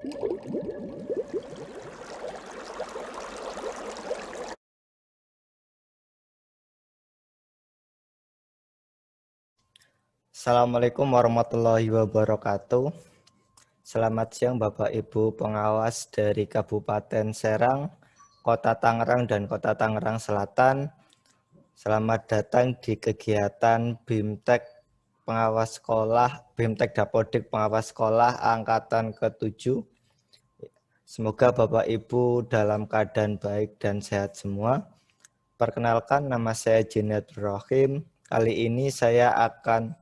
Assalamualaikum warahmatullahi wabarakatuh. Selamat siang Bapak Ibu pengawas dari Kabupaten Serang, Kota Tangerang dan Kota Tangerang Selatan. Selamat datang di kegiatan BIMTEK Pengawas Sekolah, BIMTEK Dapodik Pengawas Sekolah Angkatan ke-7. Semoga Bapak Ibu dalam keadaan baik dan sehat semua. Perkenalkan, nama saya Junaid Rohim. Kali ini saya akan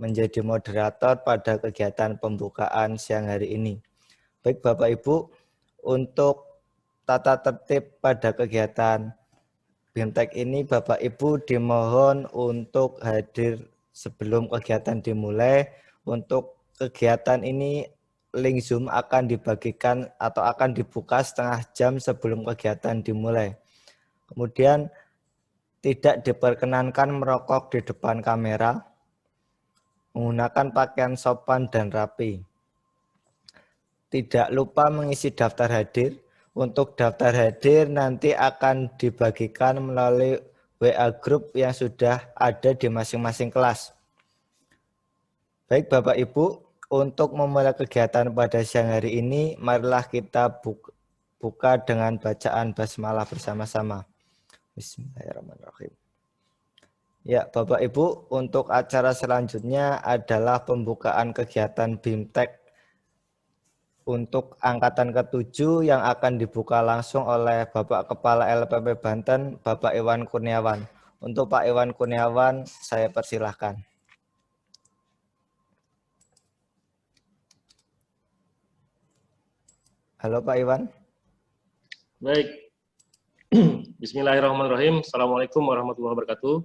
menjadi moderator pada kegiatan pembukaan siang hari ini. Baik Bapak Ibu, untuk tata tertib pada kegiatan BIMTEK ini Bapak Ibu dimohon untuk hadir sebelum kegiatan dimulai. Untuk kegiatan ini link Zoom akan dibagikan atau akan dibuka setengah jam sebelum kegiatan dimulai. Kemudian tidak diperkenankan merokok di depan kamera, menggunakan pakaian sopan dan rapi. Tidak lupa mengisi daftar hadir. Untuk daftar hadir nanti akan dibagikan melalui WA Group yang sudah ada di masing-masing kelas. Baik Bapak Ibu, untuk memulai kegiatan pada siang hari ini, marilah kita buka dengan bacaan basmalah bersama-sama. Bismillahirrahmanirrahim. Ya, Bapak Ibu, untuk acara selanjutnya adalah pembukaan kegiatan BIMTEK untuk angkatan ke-7 yang akan dibuka langsung oleh Bapak Kepala LPP Banten, Bapak Iwan Kurniawan. Untuk Pak Iwan Kurniawan, saya persilahkan. Halo Pak Iwan. Baik. Bismillahirrahmanirrahim. Assalamualaikum warahmatullahi wabarakatuh.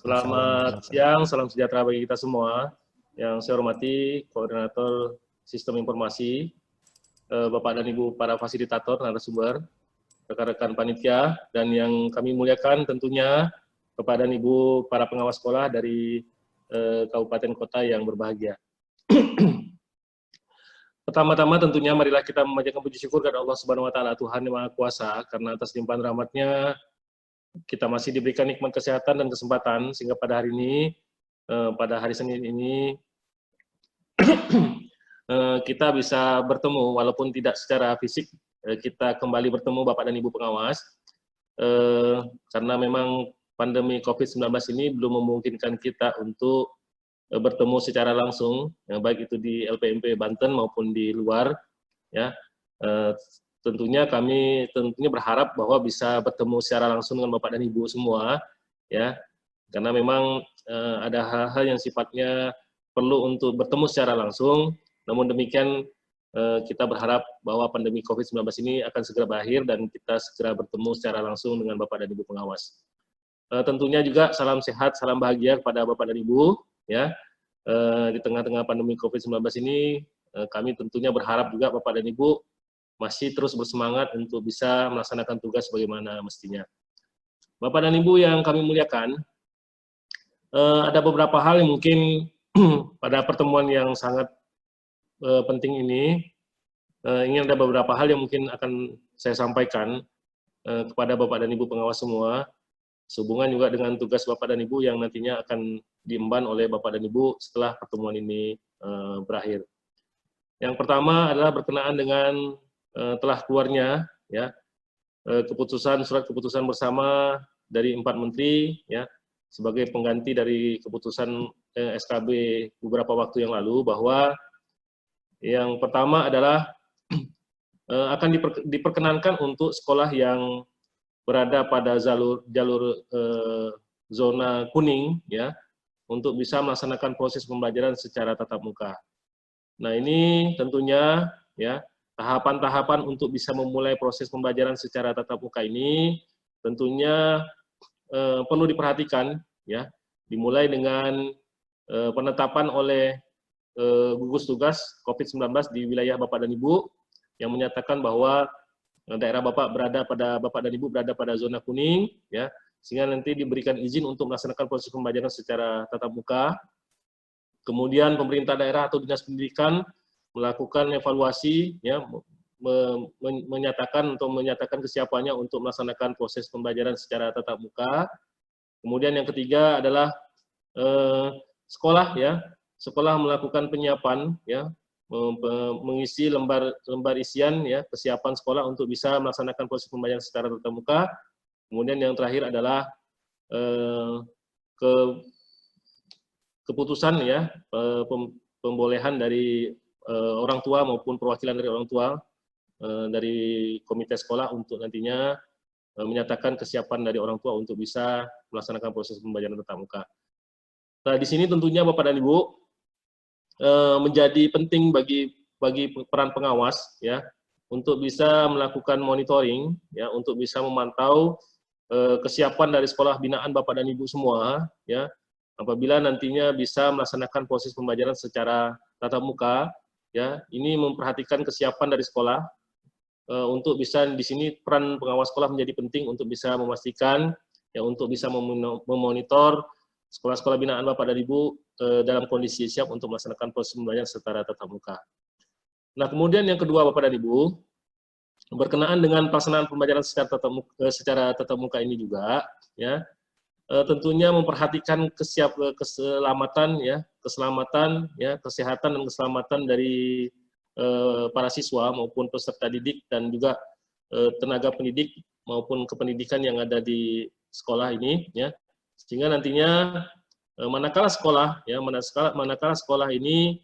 Selamat siang, salam sejahtera bagi kita semua. Yang saya hormati Koordinator Sistem Informasi, Bapak dan Ibu para fasilitator, narasumber, rekan-rekan panitia, dan yang kami muliakan tentunya Bapak dan Ibu para pengawas sekolah dari kabupaten kota yang berbahagia. Pertama-tama tentunya marilah kita memanjatkan puji syukur kepada Allah Subhanahu wa taala, Tuhan yang Maha Kuasa, karena atas limpahan rahmat-Nya kita masih diberikan nikmat kesehatan dan kesempatan sehingga pada hari ini, pada hari Senin ini kita bisa bertemu walaupun tidak secara fisik. Kita kembali bertemu Bapak dan Ibu pengawas karena memang pandemi COVID-19 ini belum memungkinkan kita untuk bertemu secara langsung, baik itu di LPMP Banten maupun di luar, ya. Tentunya kami berharap bahwa bisa bertemu secara langsung dengan Bapak dan Ibu semua, ya, karena memang ada hal-hal yang sifatnya perlu untuk bertemu secara langsung. Namun demikian kita berharap bahwa pandemi COVID-19 ini akan segera berakhir dan kita segera bertemu secara langsung dengan Bapak dan Ibu pengawas. Tentunya juga salam sehat, salam bahagia kepada Bapak dan Ibu, ya. Di tengah-tengah pandemi COVID-19 ini, kami tentunya berharap juga Bapak dan Ibu masih terus bersemangat untuk bisa melaksanakan tugas sebagaimana mestinya. Bapak dan Ibu yang kami muliakan, ada beberapa hal yang mungkin pada pertemuan yang sangat penting ini, ingin ada beberapa hal yang mungkin akan saya sampaikan kepada Bapak dan Ibu pengawas semua, sehubungan juga dengan tugas Bapak dan Ibu yang nantinya akan diemban oleh Bapak dan Ibu setelah pertemuan ini berakhir. Yang pertama adalah berkenaan dengan telah keluarnya, ya, surat keputusan bersama dari 4 menteri, ya, sebagai pengganti dari keputusan SKB beberapa waktu yang lalu, bahwa yang pertama adalah akan diperkenankan untuk sekolah yang berada pada jalur zona kuning, ya, untuk bisa melaksanakan proses pembelajaran secara tatap muka. Nah, ini tentunya, ya, tahapan-tahapan untuk bisa memulai proses pembelajaran secara tatap muka ini tentunya perlu diperhatikan, ya, dimulai dengan penetapan oleh gugus tugas COVID-19 di wilayah Bapak dan Ibu yang menyatakan bahwa daerah Bapak dan Ibu berada pada zona kuning, ya, sehingga nanti diberikan izin untuk melaksanakan proses pembelajaran secara tatap muka. Kemudian pemerintah daerah atau dinas pendidikan melakukan evaluasi, ya, menyatakan kesiapannya untuk melaksanakan proses pembelajaran secara tatap muka. Kemudian yang ketiga adalah sekolah, ya, sekolah melakukan penyiapan, ya, mengisi lembar isian, ya, kesiapan sekolah untuk bisa melaksanakan proses pembelajaran secara tatap muka. Kemudian yang terakhir adalah keputusan, ya, pembolehan dari orang tua maupun perwakilan dari orang tua dari komite sekolah untuk nantinya menyatakan kesiapan dari orang tua untuk bisa melaksanakan proses pembelajaran tatap muka. Nah, di sini tentunya Bapak dan Ibu menjadi penting bagi peran pengawas, ya, untuk bisa melakukan monitoring, ya, untuk bisa memantau kesiapan dari sekolah binaan Bapak dan Ibu semua, ya, apabila nantinya bisa melaksanakan proses pembelajaran secara tatap muka, ya, ini memperhatikan kesiapan dari sekolah untuk bisa di sini peran pengawas sekolah menjadi penting untuk bisa memastikan, ya, untuk bisa memonitor sekolah-sekolah binaan Bapak dan Ibu dalam kondisi siap untuk melaksanakan proses pembelajaran secara tatap muka. Nah, kemudian yang kedua Bapak dan Ibu, berkenaan dengan pelaksanaan pembelajaran secara tatap muka ini juga, ya, tentunya memperhatikan keselamatan, ya, kesehatan dan keselamatan dari para siswa maupun peserta didik dan juga tenaga pendidik maupun kependidikan yang ada di sekolah ini, ya, sehingga nantinya manakala sekolah, ya, manakala sekolah ini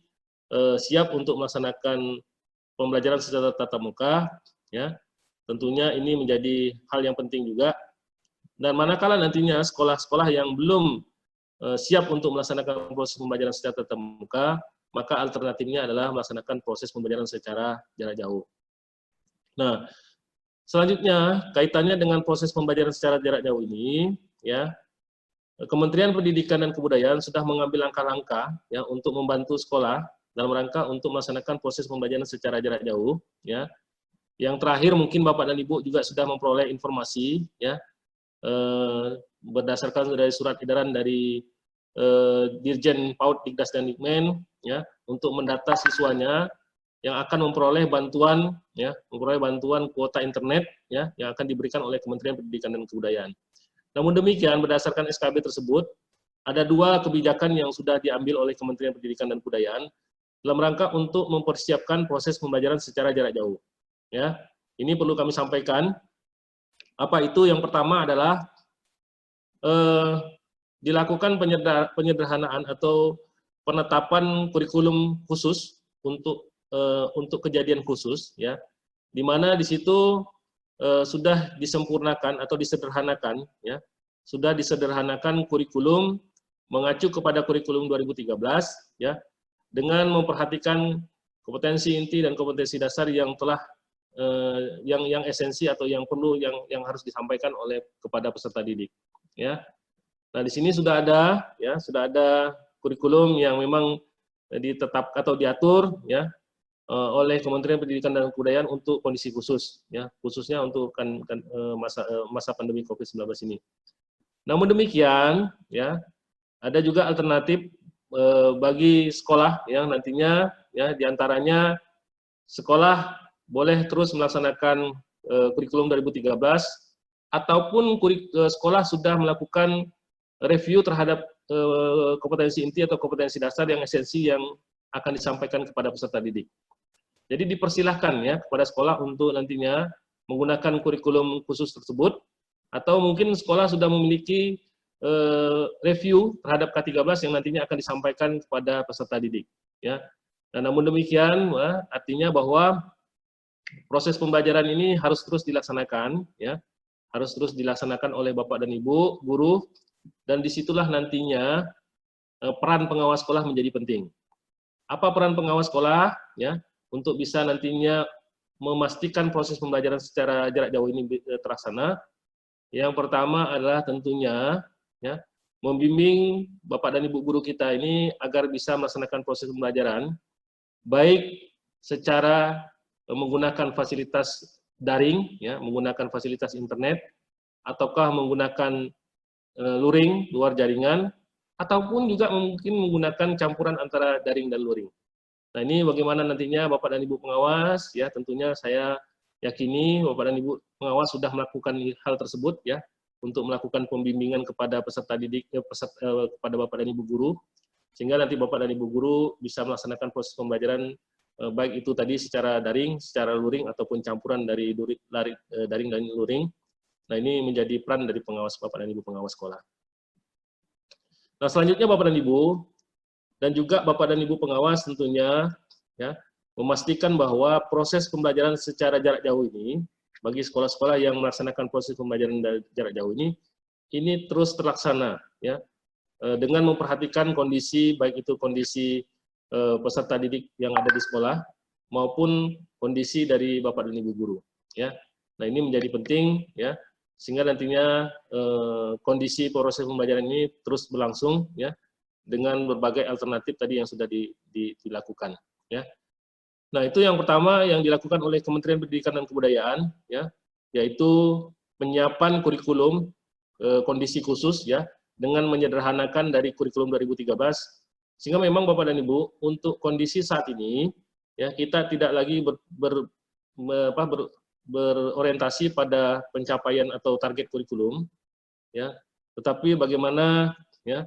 siap untuk melaksanakan pembelajaran secara tatap muka, ya, tentunya ini menjadi hal yang penting juga. Dan manakala nantinya sekolah-sekolah yang belum siap untuk melaksanakan proses pembelajaran secara tatap muka, maka alternatifnya adalah melaksanakan proses pembelajaran secara jarak jauh. Nah, selanjutnya kaitannya dengan proses pembelajaran secara jarak jauh ini, ya, Kementerian Pendidikan dan Kebudayaan sudah mengambil langkah-langkah, ya, untuk membantu sekolah dalam rangka untuk melaksanakan proses pembelajaran secara jarak jauh, ya. Yang terakhir mungkin Bapak dan Ibu juga sudah memperoleh informasi, ya, berdasarkan dari surat edaran dari Dirjen PAUD Dikdas dan Dikmen, ya, untuk mendata siswanya yang akan memperoleh bantuan, ya, memperoleh bantuan kuota internet, ya, yang akan diberikan oleh Kementerian Pendidikan dan Kebudayaan. Namun demikian, berdasarkan SKB tersebut, ada dua kebijakan yang sudah diambil oleh Kementerian Pendidikan dan Kebudayaan dalam rangka untuk mempersiapkan proses pembelajaran secara jarak jauh. Ya, ini perlu kami sampaikan. Apa itu? Yang pertama adalah dilakukan penyederhanaan atau penetapan kurikulum khusus untuk kejadian khusus, ya, di mana di situ sudah disempurnakan atau disederhanakan, ya, sudah disederhanakan kurikulum mengacu kepada kurikulum 2013, ya, dengan memperhatikan kompetensi inti dan kompetensi dasar yang telah yang esensi atau yang perlu yang harus disampaikan oleh kepada peserta didik, ya. Nah, di sini sudah ada, ya, sudah ada kurikulum yang memang ditetapkan atau diatur, ya, oleh Kementerian Pendidikan dan Kebudayaan untuk kondisi khusus, ya, khususnya untuk masa pandemi COVID-19 ini. Namun demikian, ya, ada juga alternatif bagi sekolah yang nantinya, ya, diantaranya sekolah boleh terus melaksanakan kurikulum 2013 ataupun sekolah sudah melakukan review terhadap kompetensi inti atau kompetensi dasar yang esensi yang akan disampaikan kepada peserta didik. Jadi dipersilahkan, ya, kepada sekolah untuk nantinya menggunakan kurikulum khusus tersebut, atau mungkin sekolah sudah memiliki review terhadap K13 yang nantinya akan disampaikan kepada peserta didik, ya. Dan namun demikian, artinya bahwa proses pembelajaran ini harus terus dilaksanakan, ya, harus terus dilaksanakan oleh Bapak dan Ibu guru, dan disitulah nantinya peran pengawas sekolah menjadi penting. Apa peran pengawas sekolah, ya, untuk bisa nantinya memastikan proses pembelajaran secara jarak jauh ini terlaksana? Yang pertama adalah tentunya, ya, membimbing Bapak dan Ibu guru kita ini agar bisa melaksanakan proses pembelajaran baik secara menggunakan fasilitas daring, ya, menggunakan fasilitas internet, ataukah menggunakan luring luar jaringan, ataupun juga mungkin menggunakan campuran antara daring dan luring. Nah, ini bagaimana nantinya Bapak dan Ibu pengawas, ya tentunya saya yakini Bapak dan Ibu pengawas sudah melakukan hal tersebut, ya, untuk melakukan pembimbingan kepada peserta didik, kepada Bapak dan Ibu guru, sehingga nanti Bapak dan Ibu guru bisa melaksanakan proses pembelajaran baik itu tadi secara daring, secara luring, ataupun campuran dari daring dan luring. Nah, ini menjadi peran dari pengawas Bapak dan Ibu pengawas sekolah. Nah, selanjutnya Bapak dan Ibu, dan juga Bapak dan Ibu pengawas tentunya ya memastikan bahwa proses pembelajaran secara jarak jauh ini bagi sekolah-sekolah yang melaksanakan proses pembelajaran jarak jauh ini terus terlaksana ya dengan memperhatikan kondisi baik itu kondisi peserta didik yang ada di sekolah maupun kondisi dari Bapak dan Ibu guru ya. Nah, ini menjadi penting ya sehingga nantinya kondisi proses pembelajaran ini terus berlangsung ya dengan berbagai alternatif tadi yang sudah dilakukan ya. Nah, itu yang pertama yang dilakukan oleh Kementerian Pendidikan dan Kebudayaan ya, yaitu penyiapan kurikulum kondisi khusus ya dengan menyederhanakan dari kurikulum 2013 sehingga memang Bapak dan Ibu untuk kondisi saat ini ya kita tidak lagi berorientasi pada pencapaian atau target kurikulum ya, tetapi bagaimana ya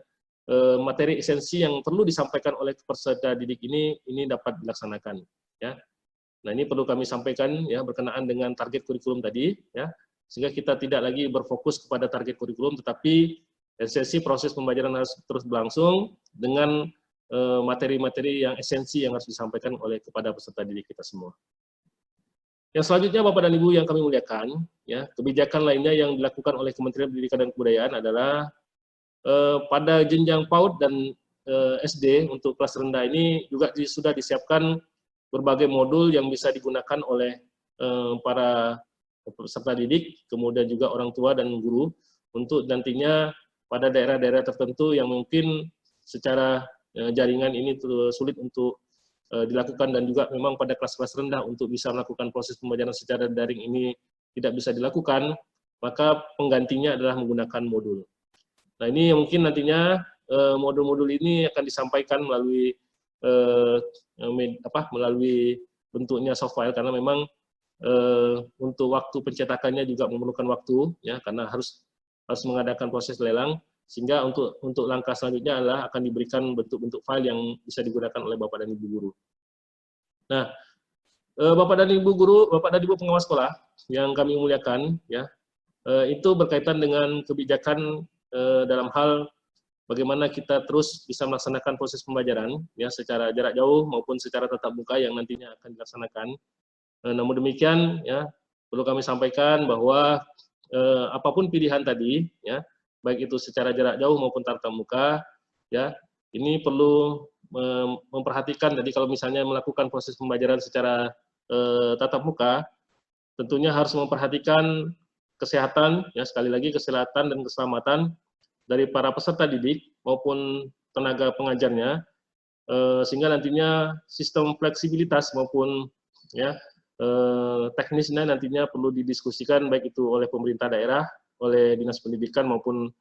materi esensi yang perlu disampaikan oleh peserta didik ini dapat dilaksanakan ya. Nah, ini perlu kami sampaikan ya berkenaan dengan target kurikulum tadi ya, sehingga kita tidak lagi berfokus kepada target kurikulum tetapi esensi proses pembelajaran harus terus berlangsung dengan materi-materi yang esensi yang harus disampaikan oleh kepada peserta didik kita semua. Yang selanjutnya Bapak dan Ibu yang kami muliakan ya, kebijakan lainnya yang dilakukan oleh Kementerian Pendidikan dan Kebudayaan adalah pada jenjang PAUD dan SD untuk kelas rendah ini juga sudah disiapkan berbagai modul yang bisa digunakan oleh para peserta didik, kemudian juga orang tua dan guru untuk nantinya pada daerah-daerah tertentu yang mungkin secara jaringan ini sulit untuk dilakukan dan juga memang pada kelas-kelas rendah untuk bisa melakukan proses pembelajaran secara daring ini tidak bisa dilakukan, maka penggantinya adalah menggunakan modul. Nah, ini mungkin nantinya modul-modul ini akan disampaikan melalui melalui bentuknya soft file karena memang untuk waktu pencetakannya juga memerlukan waktu ya karena harus mengadakan proses lelang sehingga untuk langkah selanjutnya adalah akan diberikan bentuk-bentuk file yang bisa digunakan oleh Bapak dan Ibu guru. Nah, Bapak dan Ibu guru, Bapak dan Ibu pengawas sekolah yang kami muliakan ya itu berkaitan dengan kebijakan dalam hal bagaimana kita terus bisa melaksanakan proses pembelajaran ya secara jarak jauh maupun secara tatap muka yang nantinya akan dilaksanakan. Namun demikian ya perlu kami sampaikan bahwa apapun pilihan tadi ya baik itu secara jarak jauh maupun tatap muka ya ini perlu memperhatikan tadi kalau misalnya melakukan proses pembelajaran secara tatap muka tentunya harus memperhatikan kesehatan, ya sekali lagi kesehatan dan keselamatan dari para peserta didik maupun tenaga pengajarnya, sehingga nantinya sistem fleksibilitas maupun ya teknisnya nantinya perlu didiskusikan baik itu oleh pemerintah daerah, oleh dinas pendidikan maupun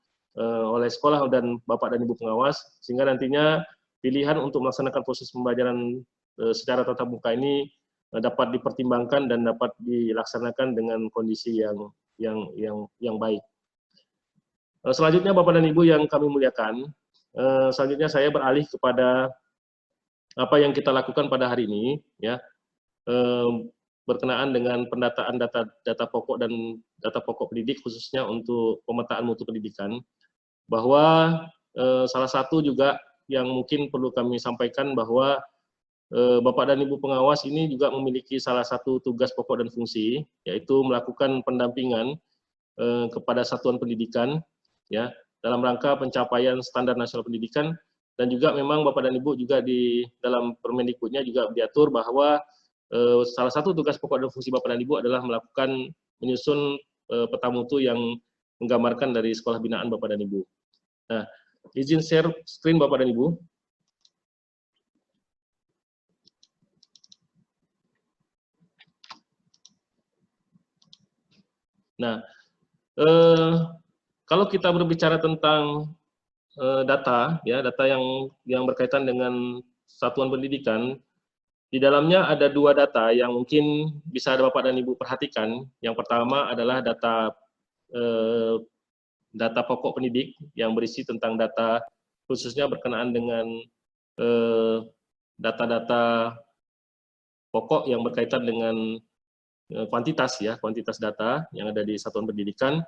oleh sekolah dan Bapak dan Ibu pengawas, sehingga nantinya pilihan untuk melaksanakan proses pembelajaran secara tatap muka ini dapat dipertimbangkan dan dapat dilaksanakan dengan kondisi yang baik. Selanjutnya Bapak dan Ibu yang kami muliakan, selanjutnya saya beralih kepada apa yang kita lakukan pada hari ini, ya berkenaan dengan pendataan data pokok dan data pokok pendidik khususnya untuk pemetaan mutu pendidikan, bahwa salah satu juga yang mungkin perlu kami sampaikan bahwa Bapak dan Ibu pengawas ini juga memiliki salah satu tugas pokok dan fungsi, yaitu melakukan pendampingan kepada satuan pendidikan, ya dalam rangka pencapaian standar nasional pendidikan, dan juga memang Bapak dan Ibu juga di dalam Permendikbudnya juga diatur bahwa salah satu tugas pokok dan fungsi Bapak dan Ibu adalah melakukan menyusun peta mutu yang menggambarkan dari sekolah binaan Bapak dan Ibu. Nah, izin share screen Bapak dan Ibu. Nah, kalau kita berbicara tentang data, ya data yang berkaitan dengan satuan pendidikan, Di dalamnya ada dua data yang mungkin bisa Bapak dan Ibu perhatikan. Yang pertama adalah data pokok pendidik yang berisi tentang data khususnya berkenaan dengan data-data pokok yang berkaitan dengan kuantitas data yang ada di satuan pendidikan.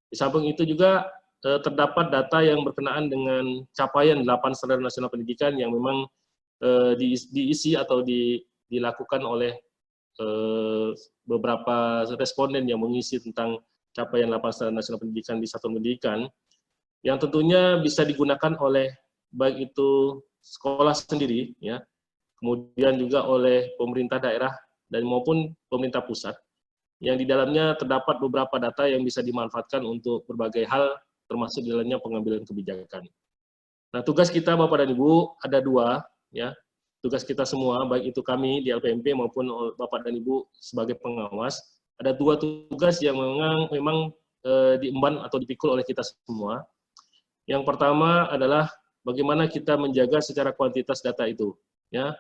Di samping itu juga terdapat data yang berkenaan dengan capaian 8 standar nasional pendidikan yang memang diisi atau dilakukan oleh beberapa responden yang mengisi tentang capaian 8 standar nasional pendidikan di satuan pendidikan, yang tentunya bisa digunakan oleh baik itu sekolah sendiri, ya, kemudian juga oleh pemerintah daerah dan maupun pemerintah pusat, yang di dalamnya terdapat beberapa data yang bisa dimanfaatkan untuk berbagai hal, termasuk di dalamnya pengambilan kebijakan. Nah, tugas kita Bapak dan Ibu ada dua, ya. Tugas kita semua, baik itu kami di LPMP maupun Bapak dan Ibu sebagai pengawas, ada dua tugas yang memang diemban atau dipikul oleh kita semua. Yang pertama adalah bagaimana kita menjaga secara kuantitas data itu, ya.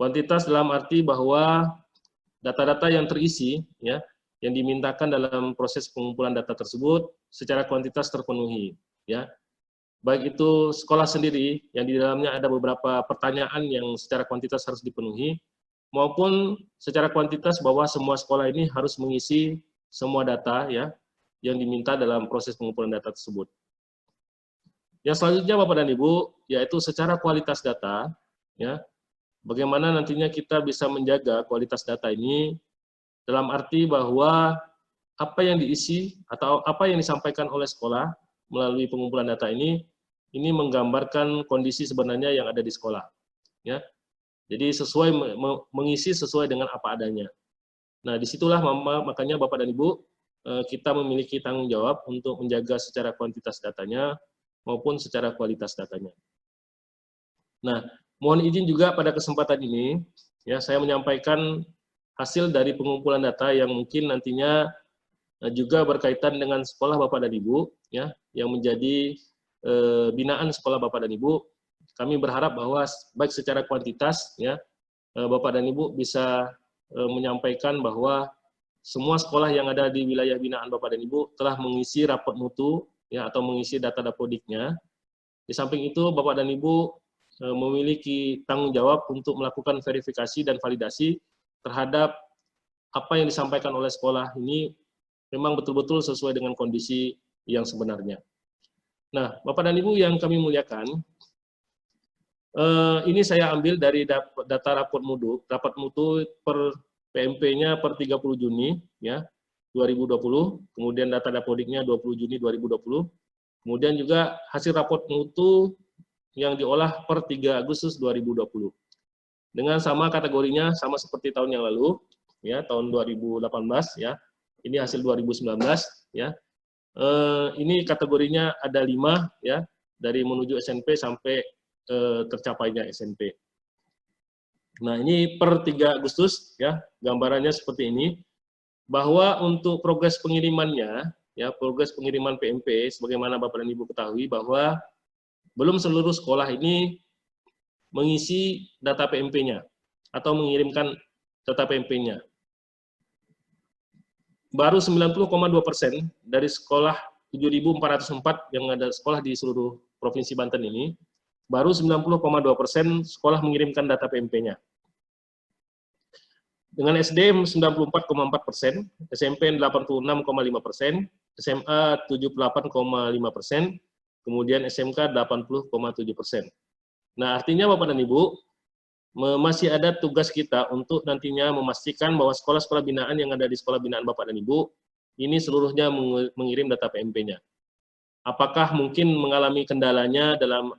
Kuantitas dalam arti bahwa data-data yang terisi, ya, yang dimintakan dalam proses pengumpulan data tersebut secara kuantitas terpenuhi, ya. Baik itu sekolah sendiri yang di dalamnya ada beberapa pertanyaan yang secara kuantitas harus dipenuhi, maupun secara kuantitas bahwa semua sekolah ini harus mengisi semua data, ya, yang diminta dalam proses pengumpulan data tersebut. Yang selanjutnya Bapak dan Ibu, yaitu secara kualitas data, ya, bagaimana nantinya kita bisa menjaga kualitas data ini dalam arti bahwa apa yang diisi atau apa yang disampaikan oleh sekolah melalui pengumpulan data ini menggambarkan kondisi sebenarnya yang ada di sekolah, ya. Jadi mengisi sesuai dengan apa adanya. Nah, disitulah makanya Bapak dan Ibu kita memiliki tanggung jawab untuk menjaga secara kuantitas datanya maupun secara kualitas datanya. Nah, mohon izin juga pada kesempatan ini, ya, saya menyampaikan hasil dari pengumpulan data yang mungkin nantinya juga berkaitan dengan sekolah Bapak dan Ibu, ya, yang menjadi binaan sekolah Bapak dan Ibu. Kami berharap bahwa baik secara kuantitas, ya, Bapak dan Ibu bisa menyampaikan bahwa semua sekolah yang ada di wilayah binaan Bapak dan Ibu telah mengisi rapot mutu, ya, atau mengisi data dapodiknya. Di samping itu Bapak dan Ibu memiliki tanggung jawab untuk melakukan verifikasi dan validasi terhadap apa yang disampaikan oleh sekolah ini memang betul-betul sesuai dengan kondisi yang sebenarnya. Nah, Bapak dan Ibu yang kami muliakan, ini saya ambil dari data rapat mutu per PMP-nya per 30 Juni, ya, 2020, kemudian data dapodiknya 20 Juni 2020, kemudian juga hasil rapot mutu yang diolah per 3 Agustus 2020. Dengan sama kategorinya, sama seperti tahun yang lalu, ya, tahun 2018, ya, ini hasil 2019, ya. Ini kategorinya ada 5, ya, dari menuju SNP sampai tercapainya SNP. Nah, ini per 3 Agustus, ya, gambarannya seperti ini, bahwa untuk progres pengirimannya, ya, progres pengiriman PMP, sebagaimana Bapak dan Ibu ketahui bahwa belum seluruh sekolah ini mengisi data PMP-nya atau mengirimkan data PMP-nya. Baru 90,2% dari sekolah 7.404 yang ada sekolah di seluruh Provinsi Banten ini, baru 90,2% sekolah mengirimkan data PMP-nya. Dengan SD 94,4%, SMP 86,5%, SMA 78,5%, kemudian SMK 80,7%. Nah, artinya Bapak dan Ibu, masih ada tugas kita untuk nantinya memastikan bahwa sekolah-sekolah binaan yang ada di sekolah binaan Bapak dan Ibu, ini seluruhnya mengirim data PMP-nya. Apakah mungkin mengalami kendalanya dalam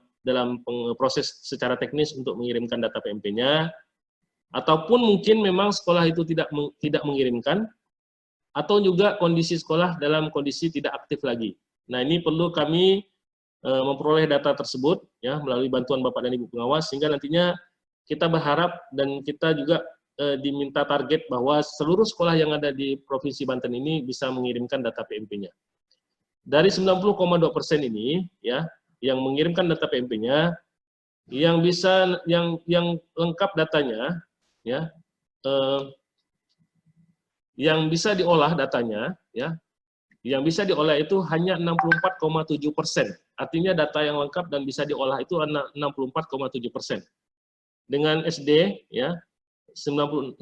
proses secara teknis untuk mengirimkan data PMP-nya, ataupun mungkin memang sekolah itu tidak mengirimkan, atau juga kondisi sekolah dalam kondisi tidak aktif lagi. Nah, ini perlu kami memperoleh data tersebut, ya, melalui bantuan Bapak dan Ibu pengawas, sehingga nantinya kita berharap dan kita juga diminta target bahwa seluruh sekolah yang ada di Provinsi Banten ini bisa mengirimkan data PMP-nya. Dari 90,2% ini, ya, yang mengirimkan data PMP-nya, yang lengkap datanya ya, yang bisa diolah datanya, ya, yang bisa diolah itu hanya 64,7%. Artinya data yang lengkap dan bisa diolah itu 64,7%. Dengan SD, ya, 66,6%,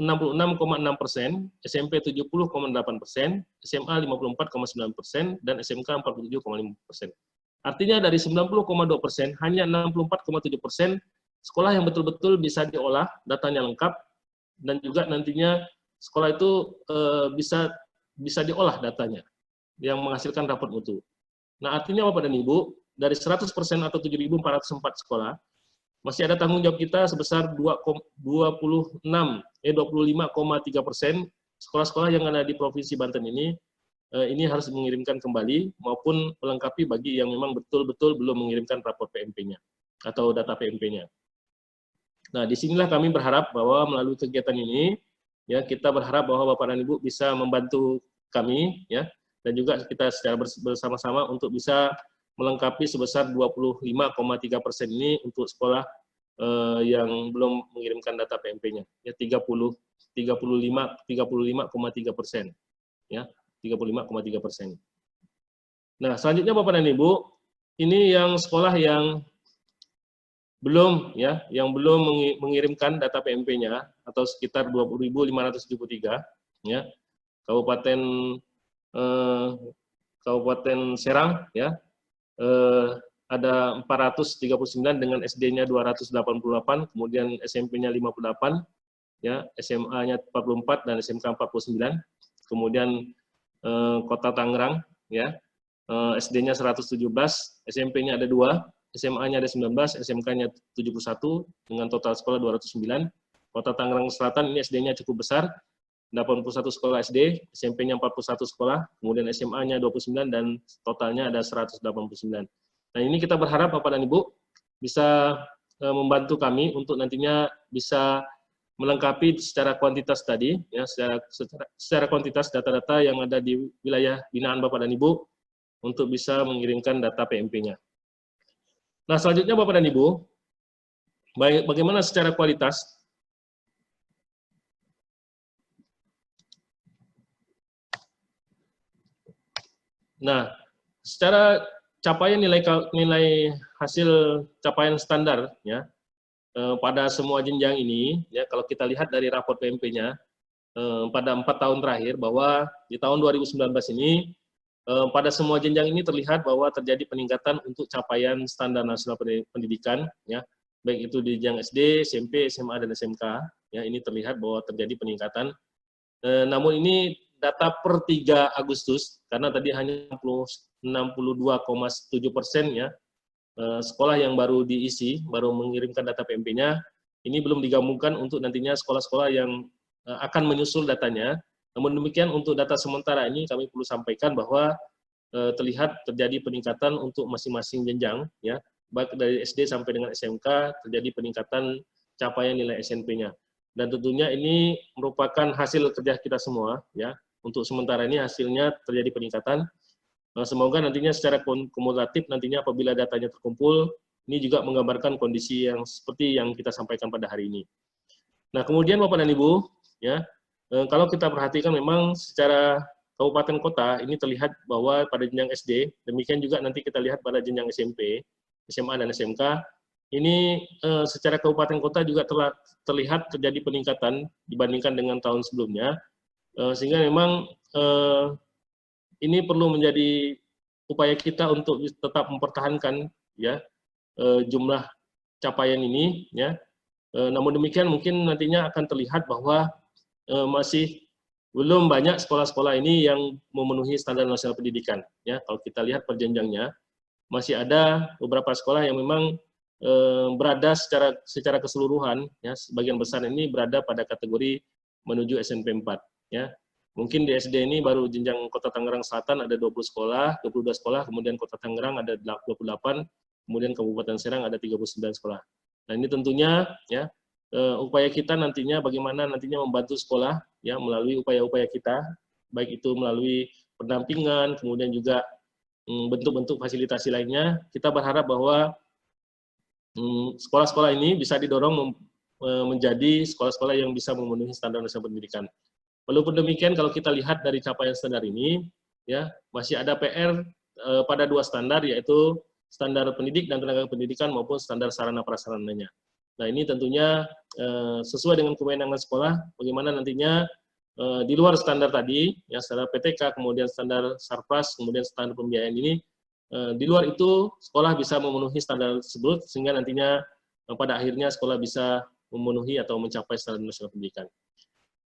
SMP 70,8%, SMA 54,9%, dan SMK 47,5%. Artinya dari 90,2%, hanya 64,7% sekolah yang betul-betul bisa diolah, datanya lengkap, dan juga nantinya sekolah itu bisa diolah datanya, yang menghasilkan rapor mutu. Nah, artinya Bapak dan Ibu, dari 100% atau 7.404 sekolah, masih ada tanggung jawab kita sebesar 25,3% sekolah-sekolah yang ada di Provinsi Banten ini harus mengirimkan kembali maupun melengkapi bagi yang memang betul-betul belum mengirimkan rapor PMP-nya atau data PMP-nya. Nah, disinilah kami berharap bahwa melalui kegiatan ini, ya, kita berharap bahwa Bapak dan Ibu bisa membantu kami, ya, dan juga kita secara bersama-sama untuk bisa melengkapi sebesar 25,3% ini untuk sekolah yang belum mengirimkan data PMP-nya, ya, 35,3%, ya, 35,3%. Nah, selanjutnya Bapak dan Ibu, ini yang sekolah yang belum, ya, yang belum mengirimkan data PMP-nya atau sekitar 20.573, ya, Kabupaten Serang, ya, ada 439 dengan SD-nya 288, kemudian SMP-nya 58, ya, SMA-nya 44 dan SMK 49. Kemudian Kota Tangerang, ya, SD-nya 117, SMP-nya ada 2, SMA-nya ada 19, SMK-nya 71 dengan total sekolah 209. Kota Tangerang Selatan ini SD-nya cukup besar, 81 sekolah SD, SMP-nya 41 sekolah, kemudian SMA-nya 29 dan totalnya ada 189. Nah, ini kita berharap Bapak dan Ibu bisa membantu kami untuk nantinya bisa melengkapi secara kuantitas tadi, ya, secara kuantitas data-data yang ada di wilayah binaan Bapak dan Ibu untuk bisa mengirimkan data PMP-nya. Nah, selanjutnya Bapak dan Ibu, bagaimana secara kualitas? Nah, secara capaian nilai hasil capaian standar, ya, pada semua jenjang ini, ya, kalau kita lihat dari rapor PMP-nya pada 4 tahun terakhir, bahwa di tahun 2019 ini pada semua jenjang ini terlihat bahwa terjadi peningkatan untuk capaian standar nasional pendidikan, ya, baik itu di jenjang SD, SMP, SMA, dan SMK, ya, ini terlihat bahwa terjadi peningkatan. Namun ini data per 3 Agustus, karena tadi hanya 62,7%, ya, sekolah yang baru diisi, baru mengirimkan data PMP-nya, ini belum digabungkan untuk nantinya sekolah-sekolah yang akan menyusul datanya. Namun demikian untuk data sementara ini kami perlu sampaikan bahwa terlihat terjadi peningkatan untuk masing-masing jenjang, ya, baik dari SD sampai dengan SMK terjadi peningkatan capaian nilai SNP-nya. Dan tentunya ini merupakan hasil kerja kita semua, ya. Untuk sementara ini hasilnya terjadi peningkatan. Semoga nantinya secara kumulatif nantinya apabila datanya terkumpul, ini juga menggambarkan kondisi yang seperti yang kita sampaikan pada hari ini. Nah, kemudian Bapak dan Ibu, ya, kalau kita perhatikan memang secara kabupaten kota ini terlihat bahwa pada jenjang SD, demikian juga nanti kita lihat pada jenjang SMP, SMA, dan SMK, ini secara kabupaten kota juga telah terlihat terjadi peningkatan dibandingkan dengan tahun sebelumnya, sehingga memang ini perlu menjadi upaya kita untuk tetap mempertahankan, ya, jumlah capaian ini, ya. Namun demikian mungkin nantinya akan terlihat bahwa masih belum banyak sekolah-sekolah ini yang memenuhi standar nasional pendidikan, ya. Kalau kita lihat per jenjangnya, masih ada beberapa sekolah yang memang berada secara keseluruhan, ya, sebagian besar ini berada pada kategori menuju SMP 4, ya. Mungkin di SD ini baru jenjang Kota Tangerang Selatan ada 22 sekolah, kemudian Kota Tangerang ada 28, kemudian Kabupaten Serang ada 39 sekolah. Nah, ini tentunya, ya, upaya kita nantinya bagaimana nantinya membantu sekolah, ya, melalui upaya-upaya kita, baik itu melalui pendampingan, kemudian juga bentuk-bentuk fasilitasi lainnya. Kita berharap bahwa sekolah-sekolah ini bisa didorong menjadi sekolah-sekolah yang bisa memenuhi standar nasional pendidikan. Walaupun demikian, kalau kita lihat dari capaian standar ini, ya masih ada PR pada 2 standar, yaitu standar pendidik dan tenaga pendidikan maupun standar sarana prasarananya. Nah, ini tentunya sesuai dengan kewenangan sekolah, bagaimana nantinya di luar standar tadi, ya standar PTK, kemudian standar Sarpras, kemudian standar pembiayaan ini, di luar itu sekolah bisa memenuhi standar tersebut, sehingga nantinya pada akhirnya sekolah bisa memenuhi atau mencapai standar nasional pendidikan.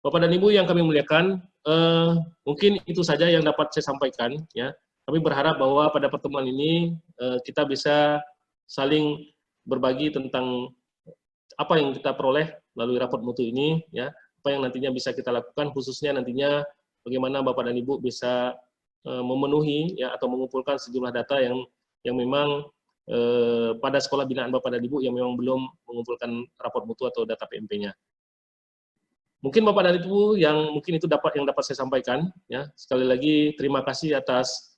Bapak dan Ibu yang kami muliakan, mungkin itu saja yang dapat saya sampaikan. Ya, kami berharap bahwa pada pertemuan ini kita bisa saling berbagi tentang apa yang kita peroleh melalui raport mutu ini, ya, apa yang nantinya bisa kita lakukan, khususnya nantinya bagaimana Bapak dan Ibu bisa memenuhi, ya, atau mengumpulkan sejumlah data yang memang pada sekolah binaan Bapak dan Ibu yang memang belum mengumpulkan raport mutu atau data PMP-nya. Mungkin Bapak dan Ibu yang mungkin itu dapat saya sampaikan, ya. Sekali lagi terima kasih atas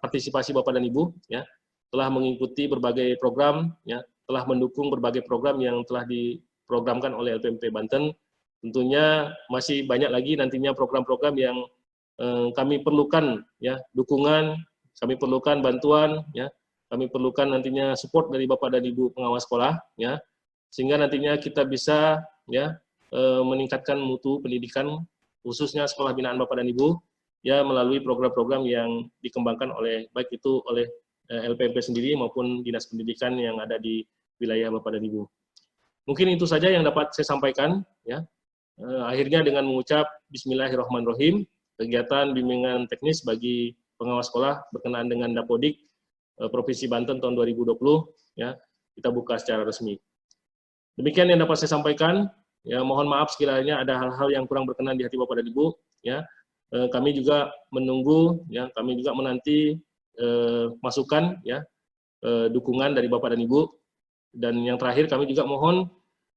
partisipasi Bapak dan Ibu, ya, telah mengikuti berbagai program, ya, telah mendukung berbagai program yang telah diprogramkan oleh LPMP Banten. Tentunya masih banyak lagi nantinya program-program yang kami perlukan, ya, dukungan, kami perlukan bantuan, ya, kami perlukan nantinya support dari Bapak dan Ibu pengawas sekolah, ya, sehingga nantinya kita bisa, ya, meningkatkan mutu pendidikan khususnya sekolah binaan Bapak dan Ibu, ya, melalui program-program yang dikembangkan oleh baik itu oleh LPMP sendiri maupun dinas pendidikan yang ada di wilayah Bapak dan Ibu. Mungkin itu saja yang dapat saya sampaikan, ya. Akhirnya dengan mengucap Bismillahirrahmanirrahim, kegiatan bimbingan teknis bagi pengawas sekolah berkenaan dengan Dapodik Provinsi Banten tahun 2020, ya, kita buka secara resmi. Demikian yang dapat saya sampaikan. Ya, mohon maaf sekiranya ada hal-hal yang kurang berkenan di hati Bapak dan Ibu. Ya, kami juga menunggu, ya, kami juga menanti masukan, ya, dukungan dari Bapak dan Ibu. Dan yang terakhir kami juga mohon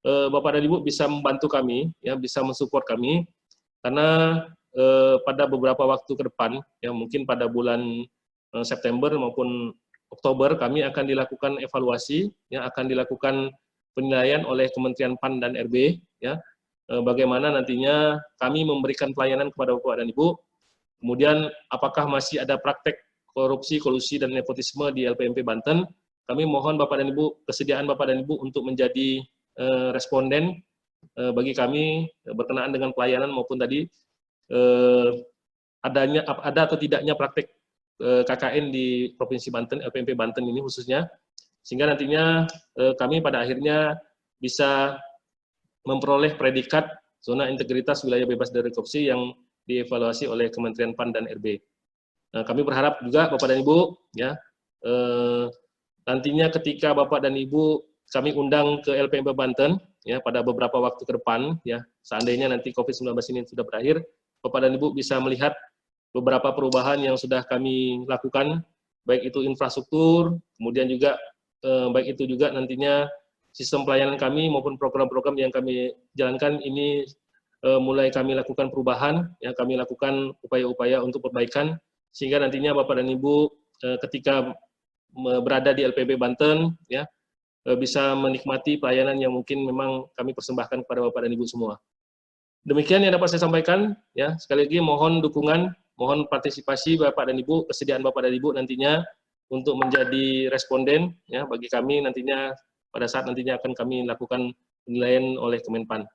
Bapak dan Ibu bisa membantu kami, ya, bisa mensupport kami, karena pada beberapa waktu ke depan, ya, mungkin pada bulan September maupun Oktober kami akan dilakukan evaluasi, ya, akan dilakukan penilaian oleh Kementerian PAN dan RB, ya, bagaimana nantinya kami memberikan pelayanan kepada Bapak dan Ibu, kemudian apakah masih ada praktek korupsi, kolusi, dan nepotisme di LPMP Banten. Kami mohon Bapak dan Ibu, kesediaan Bapak dan Ibu untuk menjadi responden bagi kami berkenaan dengan pelayanan maupun tadi ada atau tidaknya praktek KKN di Provinsi Banten, LPMP Banten ini khususnya, sehingga nantinya kami pada akhirnya bisa memperoleh predikat zona integritas wilayah bebas dari korupsi yang dievaluasi oleh Kementerian PAN dan RB. Nah, kami berharap juga Bapak dan Ibu, ya, nantinya ketika Bapak dan Ibu kami undang ke LPMP Banten, ya, pada beberapa waktu ke depan, ya, seandainya nanti COVID-19 ini sudah berakhir, Bapak dan Ibu bisa melihat beberapa perubahan yang sudah kami lakukan, baik itu infrastruktur, kemudian juga baik itu juga nantinya sistem pelayanan kami maupun program-program yang kami jalankan ini mulai kami lakukan perubahan, ya, kami lakukan upaya-upaya untuk perbaikan, sehingga nantinya Bapak dan Ibu ketika berada di LPB Banten, ya, bisa menikmati pelayanan yang mungkin memang kami persembahkan kepada Bapak dan Ibu semua. Demikian yang dapat saya sampaikan, ya. Sekali lagi mohon dukungan, mohon partisipasi Bapak dan Ibu, kesediaan Bapak dan Ibu nantinya untuk menjadi responden, ya, bagi kami nantinya pada saat nantinya akan kami lakukan penilaian oleh Kemenpan.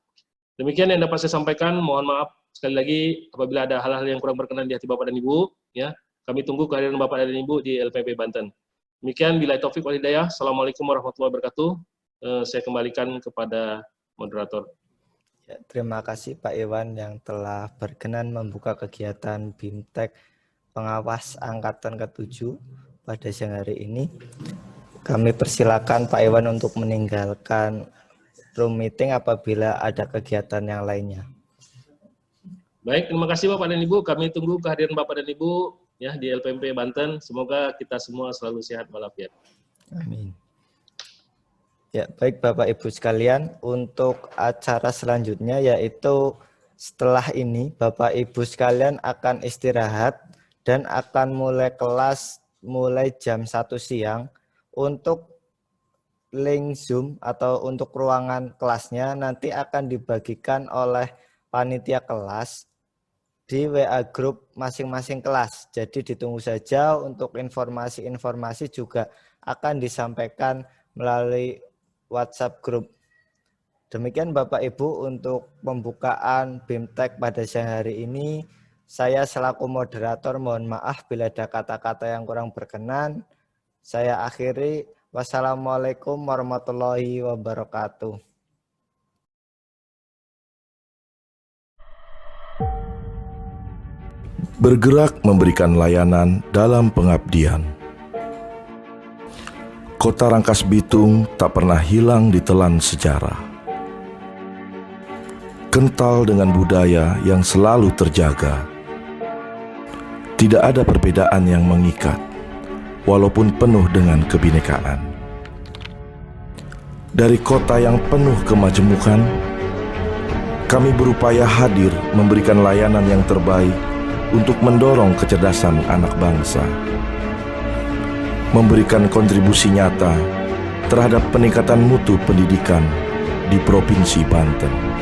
Demikian yang dapat saya sampaikan. Mohon maaf sekali lagi apabila ada hal-hal yang kurang berkenan di hati Bapak dan Ibu, ya. Kami tunggu kehadiran Bapak dan Ibu di LPP Banten. Demikian, billahi taufik wal hidayah. Assalamualaikum warahmatullahi wabarakatuh. Saya kembalikan kepada moderator. Ya, terima kasih Pak Iwan yang telah berkenan membuka kegiatan BIMTEK Pengawas Angkatan ke-7 pada siang hari ini. Kami persilakan Pak Iwan untuk meninggalkan room meeting apabila ada kegiatan yang lainnya. Baik, terima kasih Bapak dan Ibu. Kami tunggu kehadiran Bapak dan Ibu, ya, di LPMP Banten. Semoga kita semua selalu sehat walafiat. Amin. Ya, baik Bapak Ibu sekalian, untuk acara selanjutnya yaitu setelah ini Bapak Ibu sekalian akan istirahat dan akan mulai kelas mulai jam 1 siang. Untuk link Zoom atau untuk ruangan kelasnya nanti akan dibagikan oleh panitia kelas di WA group masing-masing kelas. Jadi ditunggu saja, untuk informasi-informasi juga akan disampaikan melalui WhatsApp group. Demikian Bapak Ibu untuk pembukaan BIMTEK pada siang hari ini. Saya selaku moderator mohon maaf bila ada kata-kata yang kurang berkenan. Saya akhiri. Wassalamualaikum warahmatullahi wabarakatuh. Bergerak memberikan layanan dalam pengabdian. Kota Rangkas Bitung tak pernah hilang ditelan sejarah. Kental dengan budaya yang selalu terjaga. Tidak ada perbedaan yang mengikat, walaupun penuh dengan kebinekaan. Dari kota yang penuh kemajemukan, kami berupaya hadir memberikan layanan yang terbaik untuk mendorong kecerdasan anak bangsa, memberikan kontribusi nyata terhadap peningkatan mutu pendidikan di Provinsi Banten.